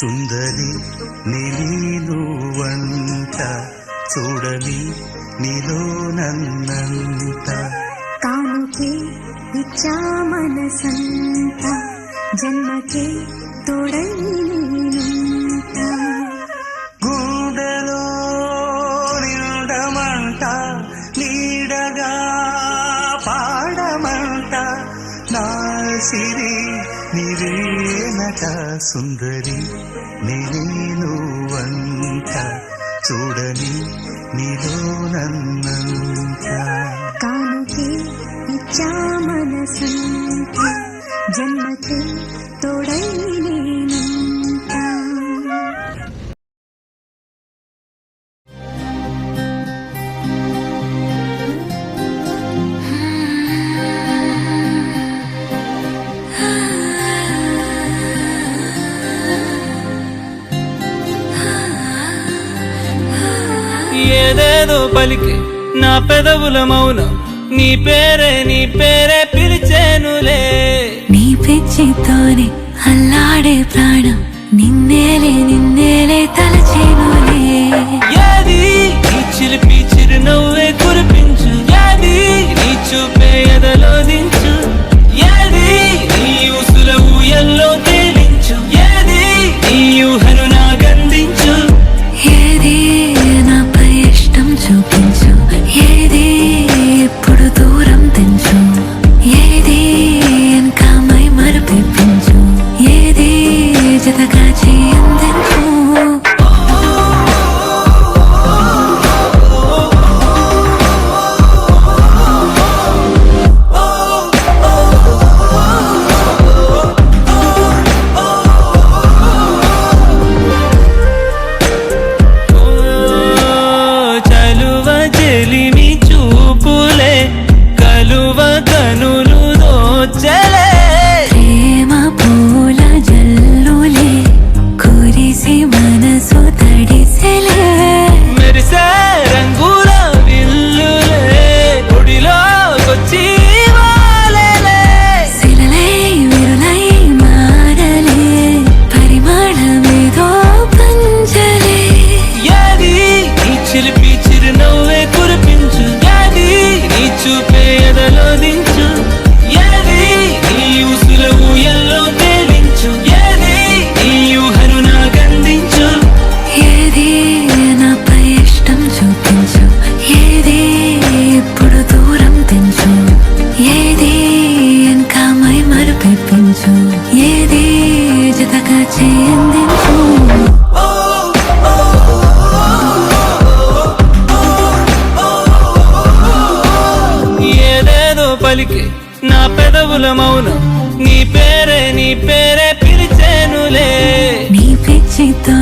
సుందరి నీనువంట చూడని నీలో నన్నంత కానుకే ఇచ్చా మనసంత జన్మకే తోడై నేనుంట గుండెలో నిండమంట నీడగా పాడమంట నా సిరి నీవేనట సుందరి నీనువంట చూడని నీలో నన్నంత కానుకే ఇచ్చా మనసంత జన్మకే తోడై నేనుంట ఏదేదో పలికి నా పెదవుల మౌనం నీ పేరే పిలిచేనులే నీ పిచ్చితోనే అల్లాడే ప్రాణం నిన్నేలే తలచేనులే ఏది నీ చిలిపి చిరునవ్వే కురిపించు ఏది నీ చూపే ఎదలో దించు ఏది నీ ఊసుల ఊయల్లో తేలించు ఏది నీ ఊహను నాగందించు ఏది నాపై ఇష్టం చూపించు ఏది ఎప్పుడు దూరం తెంచు ఏది ఇంకా మై మరపించు ఏది జతగా చేయందించు చలువ చెలిమి చూపులే కలువ కనులు దోచలే ప్రేమ పూల జల్లులే కురిసి మనసు తడిసెలే మెరిసే రంగుల విల్లులే ఒడిలోకొచ్చి వాలేలే శిలలై విరులై మారలే పరిమళమేదో పంచలే ఏది నీ చిలిపి చిరునవ్వే కురిపించు ఏది నీ చూపే ఎదలో దించు ఏది నీ ఊసుల ఊయల్లో తేలించు ఏది నీ ఊహను నాగందించు ఏది నాపై ఇష్టం చూపించు ఏది ఇప్పుడు దూరం తెంచు ఏది ఇంకా మై మరపించు ఏది జతగా చేయందించు ఏదేదో పలికి నా పెదవుల మౌనం నీ పేరే పిలిచేనులే నీ పిచ్చితో